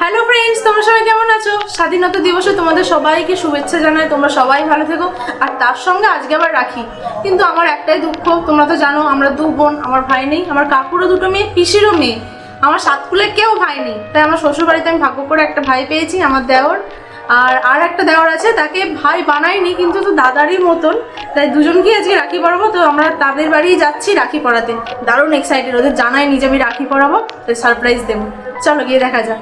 Hello friends, তোমরা সবাই কেমন আছো? স্বাধীনতা দিবসে তোমাদের সবাইকে শুভেচ্ছা জানাই। তোমরা সবাই ভালো থেকো। আর তার সঙ্গে আজকে আবার রাখি। কিন্তু আমার একটাই দুঃখ, তোমরা তো জানো আমরা দু বোন, আমার ভাই নেই। আমার কাকুরও দুটো মেয়ে, পিসিরও মেয়ে, আমার সাতকুলে কেউ ভাই নেই। তাই আমার শ্বশুর বাড়িতে আমি ভাগ্য করে একটা ভাই পেয়েছি, আমার দেওর। আর একটা দেওর আছে, তাকে ভাই বানাইনি কিন্তু তো দাদারই মতন। তাই দুজনকে আজকে রাখি পরাবো। তো আমরা তাদের বাড়ি যাচ্ছি রাখি পরাতে। দারুণ এক্সাইটেড, ওদের জানাইনি যে আমি রাখি পরাবো, তাই সারপ্রাইজ দেবো। চলো গিয়ে দেখা যাক।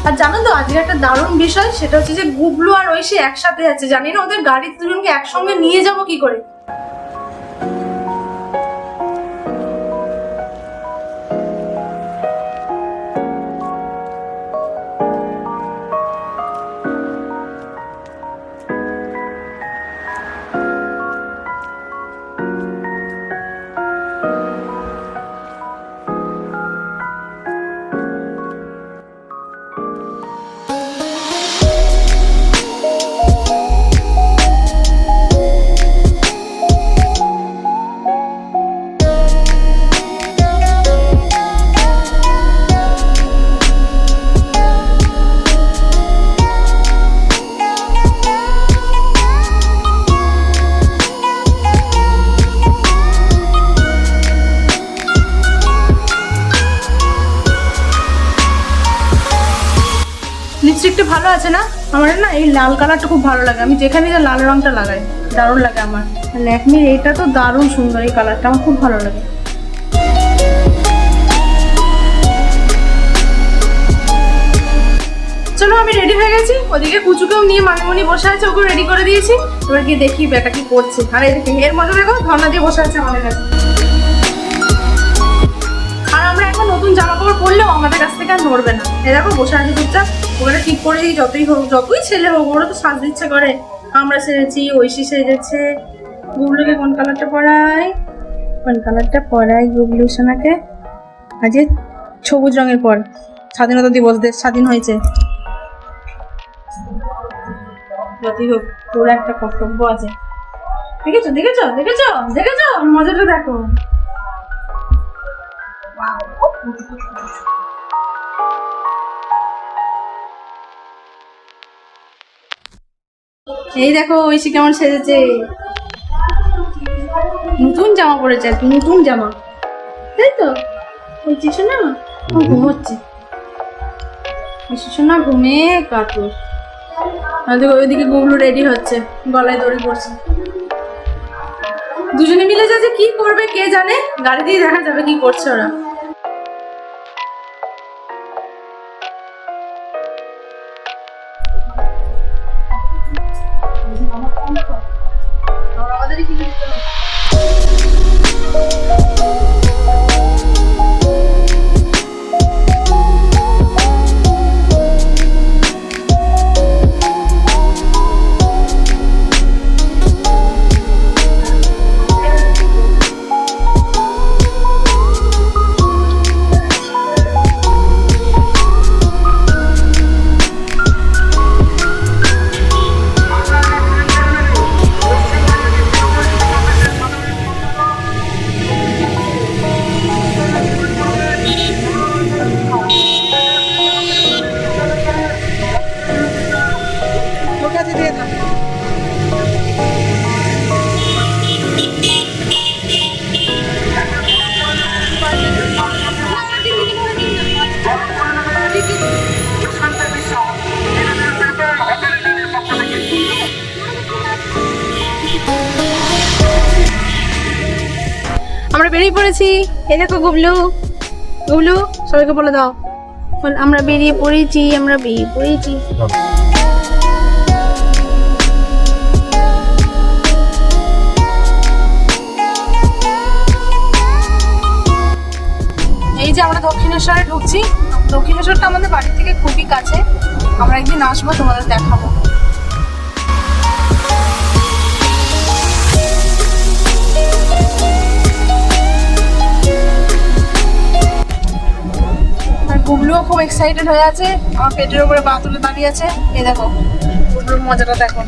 আর জানো তো আজকে একটা দারুণ বিষয়, সেটা হচ্ছে যে গুবলু আর ঐশী একসাথে আছে। জানি না ওদের গাড়ির দুজনকে একসঙ্গে নিয়ে যাবো কি করে। লিপস্টিকটা ভালো আছে না? আমার না এই লাল কালারটা খুব ভালো লাগে। আমি যেখানে যে লাল রংটা লাগাই দারুণ লাগে আমার। ল্যাকমির এইটা তো দারুণ সুন্দর, এই কালারটা আমার খুব ভালো লাগে। চলো আমি রেডি হয়ে গেছি। ওদিকে কুচুকেও নিয়ে মামিমণি বসে আছে, ওকে রেডি করে দিয়েছি। এবার গিয়ে দেখি বেটা কি করছে। আর এই দেখি এর মধ্যে দেখো ধর্না দিয়ে বসে আছে আমাদের কাছে। আর আমরা এখন নতুন জামা কাপড় পরলেও আমাদের কাছ থেকে আর নড়বে না। এই দেখো বসে আছে চুপচাপ। ওখানে ঠিক করে দিই, যতই হোক, যতই ছেলে হোক, ওরা তো সাজতে ইচ্ছে করে। আমরা সেরেছি, ঐশী সেরেছে। গুবলুকে কোন কালারটা পরাই? গুবলু সোনাকে আজ সবুজ রঙের পর। স্বাধীনতা দিবস, দেশ স্বাধীন হয়েছে। যতই হোক তোর একটা কর্তব্য আছে। দেখেছো দেখেছো দেখেছো দেখেছো মজাটা দেখো। এই দেখো ঐশী কেমন সেজেছে। নতুন জামা পরেছে আর কি, নতুন জামা, তাই তো? ওই চিশোনা ঘুমোচ্ছে, চিশোনা ঘুমে কাতুর। ওইদিকে গুবলু রেডি হচ্ছে, গলায় দড়ি পড়ছে। দুজনে মিলে যাচ্ছে, কি করবে কে জানে। গাড়ি দিয়ে দেখা যাবে কি করছে ওরা। আমাদেরই কিনে দিতে হবে। আমরা বেরিয়ে পড়েছি। এই দেখো গুবলু, গুবলু সবাইকে বলে দাও আমরা বেরিয়ে পড়েছি, আমরা বেরিয়ে পড়েছি। এই যে আমরা দক্ষিণেশ্বরে ঢুকছি। দক্ষিণেশ্বরটা আমাদের বাড়ি থেকে খুবই কাছে, আমরা একদিন আসবো, তোমাদের দেখাবো। আর গুবলুও খুব এক্সাইটেড হয়ে আছে, আমার পেটের উপরে পা তুলে দাঁড়িয়ে আছে। এই দেখো গুবলুর মজাটা দেখো।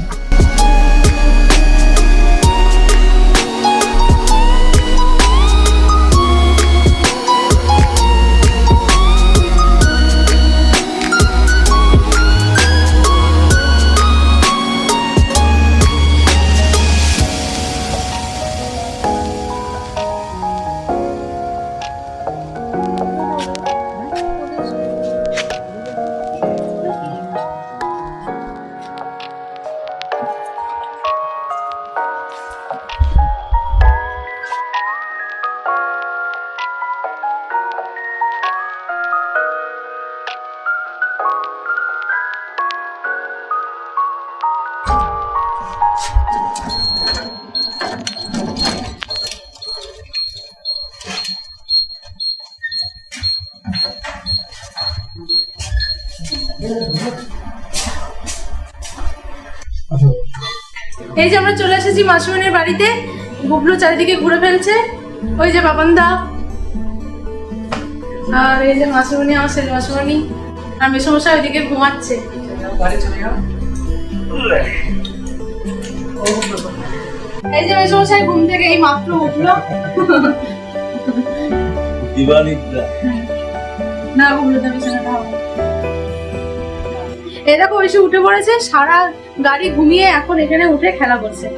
এই যে আমরা চলে এসেছি মাসিমণির বাড়িতে। গুবলু চারিদিকে ঘুরে ফেলছে, ওই যে বাবান্দা, আর এই যে মাসিমণি, আমার ছেলে মাসিমণি, আর মেসমশাই ওইদিকে ঘুমাচ্ছে। এই যে মেসমশাই ঘুম থেকে এই মাত্র উঠলো। না গুবলু তো বিছানাটা হবে। এই দেখো এসে উঠে পড়েছে, সারা গাড়ি ঘুমিয়ে এখন এখানে উঠে খেলা করছে।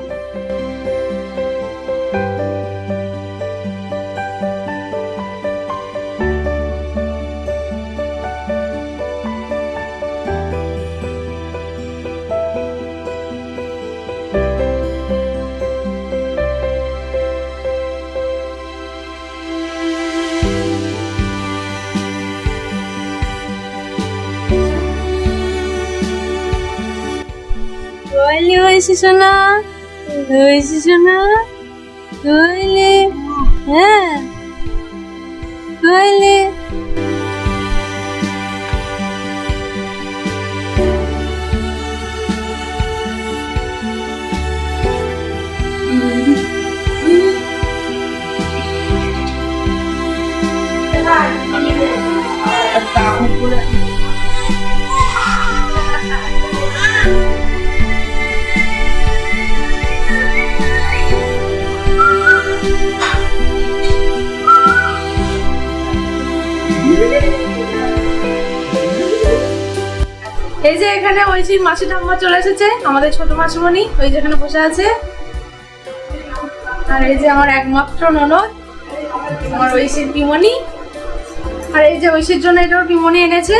কোয়েলি হয়েছে সোনা, হয়েছে সোনা, কোয়েলি, হ্যাঁ কোয়েলি। এই যে এখানে ঐশীর মাসি ঠাম্মা চলে এসেছে, আমাদের ছোট মাসিমণি ওই যেখানে বসে আছে। আর এই যে আমার একমাত্র ননদ, আমার ঐশীর পিমনি। আর এই যে ঐশীর জন্য এটাও পিমনি এনেছে,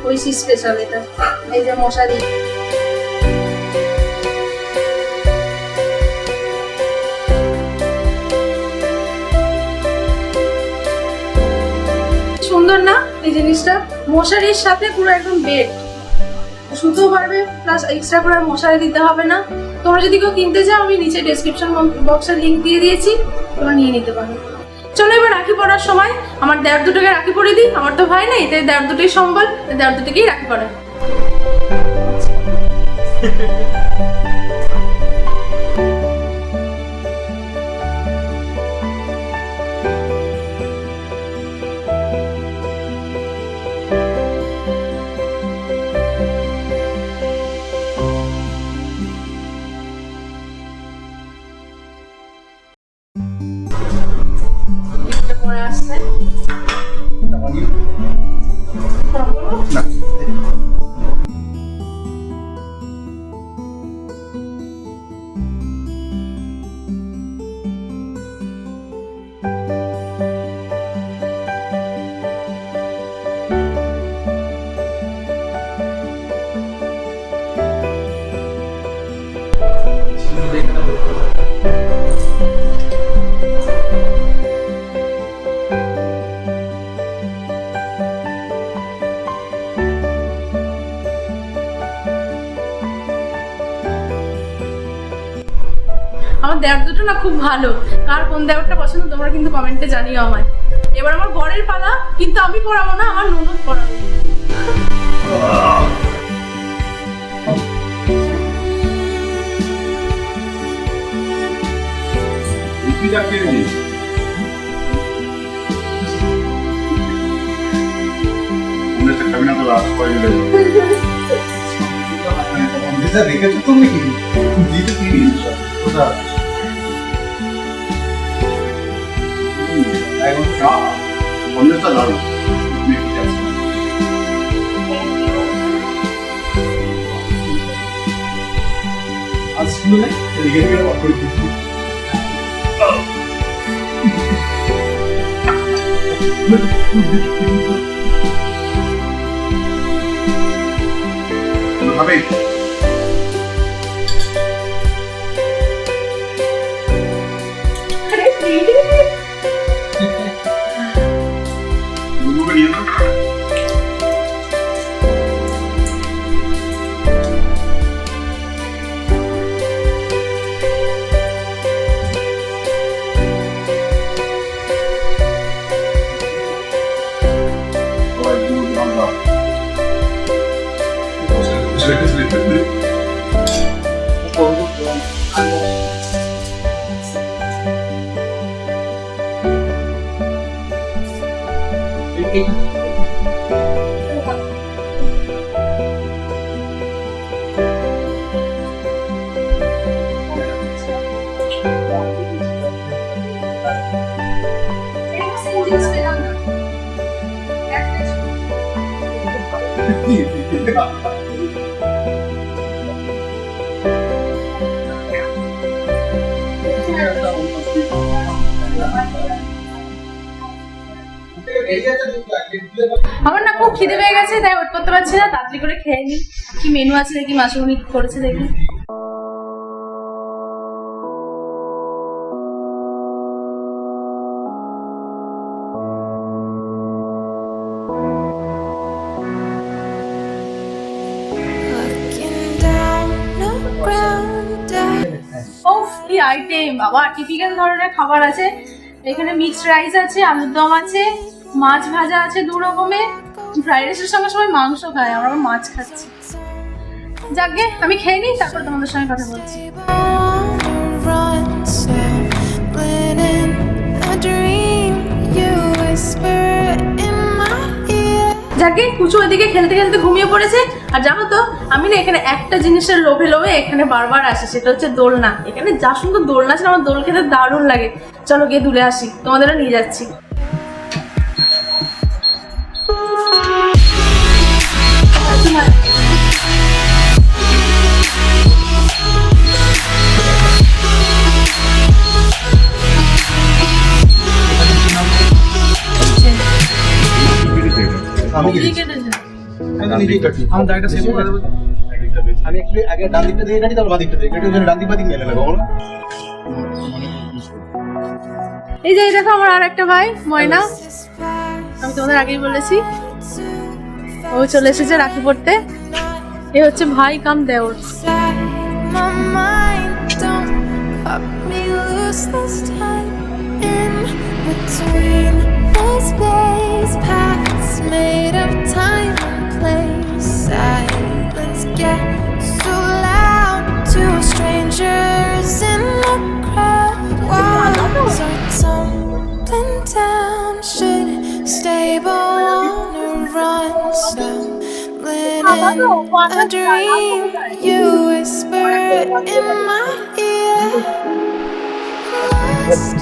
ঐশীর স্পেশাল এটা। এই যে মশারি, সুন্দর না এই জিনিসটা? মশারির সাথে পুরো একদম বেড, শুতেও পারবে, প্লাস এক্সট্রা করে মশারি দিতে হবে না। তোমরা যদি কেউ কিনতে চাও আমি নিচে ডেসক্রিপশন বক্সে লিংক দিয়ে দিয়েছি, তোমরা নিয়ে নিতে পারো। চলো এবার রাখি পরার সময় আমার দেওয়ার দুটোকে রাখি পরিয়ে দিই। আমার তো ভাই নেই, তাই দেওয়ার দুটোই সম্বল, দেওয়ার দুটোকেই রাখি পরায়। আমার দেওয়ার দুটো না খুব ভালো, কার কোন দেওয়ারটা পছন্দ তোমরা কিন্তু কমেন্টে জানিও আমায়। এবার আমার বরের পালা, কিন্তু আমি পড়াবো না, আমার ননদ পড়াবে। রেখেছো তুমি দিতে কি অন্যটা দাঁড়ো আজ স্কুলে রেখে দিয়ে করে দিচ্ছি ভাবে আমার না খুব খিদে পেয়ে গেছে, তাই ওয়েট করতে পারছি না, তাড়াতাড়ি করে খেয়ে নি। কি মেনু আছে দেখি, মাসুমনি করেছে দেখি। কি আইটেম বাবা, টিপিক্যাল ধরনের খাবার আছে এখানে। মিক্সড রাইস আছে, আলুর দম আছে, মাছ ভাজা আছে 2 রকমের। ফ্রাইড রাইসের সঙ্গে সবাই মাংস খায়, আমরা আবার মাছ খাচ্ছি। যাকে আমি খেয়ে নিই, তারপর তোমাদের সঙ্গে কথা বলছি। যাকে কুচু ওইদিকে খেলতে খেলতে ঘুমিয়ে পড়েছে। আর জানো তো, আমি না এখানে একটা জিনিসের লোভে লোভে এখানে বারবার আসি, সেটা হচ্ছে দোলনা। এখানে যা সুন্দর দোলনা আছে, আমার দোল খেতে দারুণ লাগে। চলো গিয়ে দুলে আসি, তোমাদেরও নিয়ে যাচ্ছি। আমি একটু আগে ডান দিকটা দিয়ে কাটি, তারপর বাঁ দিকটা দিয়ে কাটি, ডান দিক বাঁ দিক মেলে লাগাবো না। এই যে দেখো আমার আর একটা ভাই ময়না, আমি তোমাদের আগেই বলেছি ও চলে এসেছে রাখি পড়তে। এই হচ্ছে ভাই কাম দেওর। A dream you whisper in my ear. Lost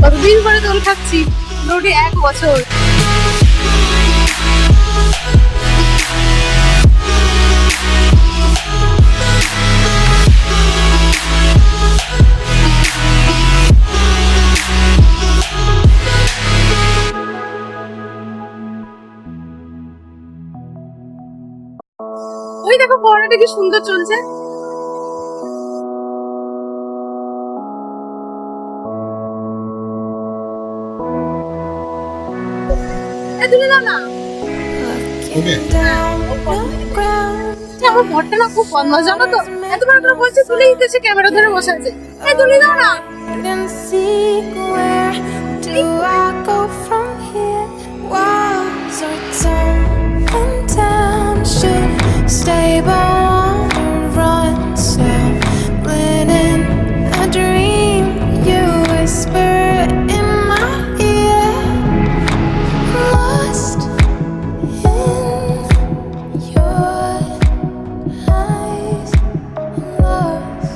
কতদিন পরে দোল খাচ্ছি, মোটামুটি 1 বছর। ওই দেখো পড়াটা কি সুন্দর চলছে। তুলে দাও না। looking down the ground. আমার বরটা না খুব বদমাশ জানো তো, এতবার করে বলছে তুলে দিতেছে, ক্যামেরা ধরে বসে আছে। তুলে দাও না। And seek, where do I go from here? Walls are tumbling down, should stay but wanna run. Stumbling in a dream, you whisper in my ear. Lost in your eyes, lost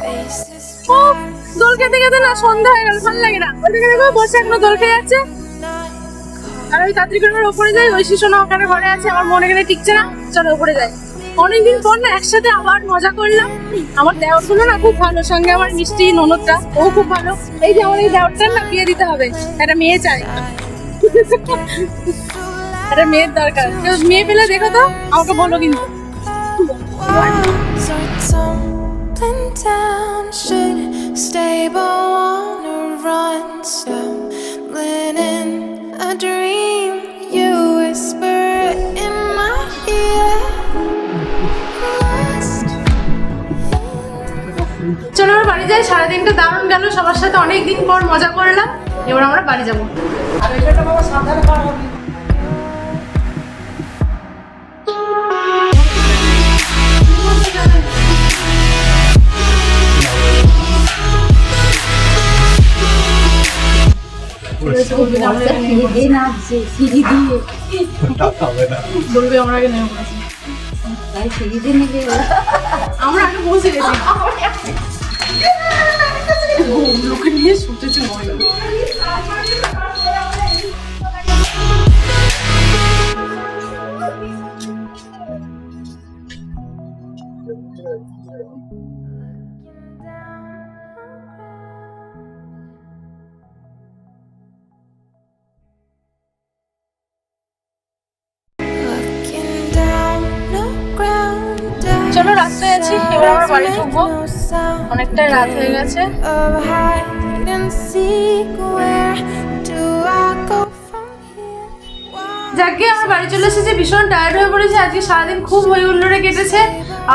faces. ও দোল খেতে খেতে না সন্ধ্যা হয়ে গেল, ভালো লাগে না। ওইদিকে দেখো বসে এখনো দোল খেয়ে যাচ্ছে। আর ওই তাড়াতাড়ি করে আমরা উপরে যাই, ওই শিশু না ওখানে ঘরে আছে, আমার মনে এখানে টিকছে না, চলো উপরে যাই। অনেকদিন পর না একসাথে আবার মজা করলাম। আমার দেওরগুলো না খুব ভালো, সঙ্গে আমার মিষ্টি ননদটা ও খুব ভালো। এই যে আমার এই দেওরটার না বিয়ে দিতে হবে, একটা মেয়ে চাই। একটা মেয়ের দরকার, কেউ মেয়ে পেলে দেখো তো আমাকে বলো কিন্তু। Walls are tumbling down, should stay but wanna run. Stumbling in a dream, you whisper in my ear. Lost চলো আমরা বাড়ি যাই। সারাদিনটা দারুণ গেল, সবার সাথে অনেকদিন পর মজা করলাম। এবার আমরা বাড়ি যাবো। বলবে আমরা আগে নেমে পড়েছি, আমরা আগে পৌঁছে গেছি। লোকে নিয়ে ছুটেছে মহিলা। looking down the ground. চলো রাস্তায় আছি, এবার আমরা বাড়ি ঢুকবো, অনেকটাই রাত হয়ে গেছে। Of hide and seek, where do I go from here? যাকে আমরা বাড়ি চলে এসেছি, ভীষণ টায়ার্ড হয়ে পড়েছি। আজকে সারাদিন খুব হই হুল্লোড়ে কেটেছে,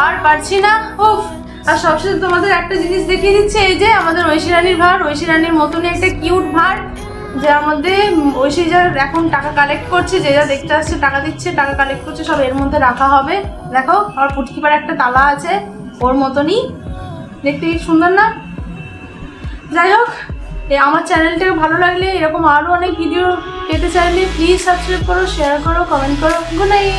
আর পারছি না। উফ। আর সবশেষে তোমাদের একটা জিনিস দেখিয়ে দিচ্ছে, এই যে আমাদের ঐশী রানীর ভাঁড়, ঐশী রানীর মতনই একটা কিউট ভাঁড়, যার মধ্যে ঐশী যা এখন টাকা কালেক্ট করছে, যে যা দেখতে আসছে টাকা দিচ্ছে, টাকা কালেক্ট করছে, সব এর মধ্যে রাখা হবে। দেখো আমার পুটকিপার একটা তালা আছে, ওর মতনই দেখতে কি সুন্দর না? যাই হোক, আমার চ্যানেলটাকে ভালো লাগলে, এরকম আরও অনেক ভিডিও পেতে চাইলে প্লিজ সাবস্ক্রাইব করো, শেয়ার করো, কমেন্ট করো। Good night.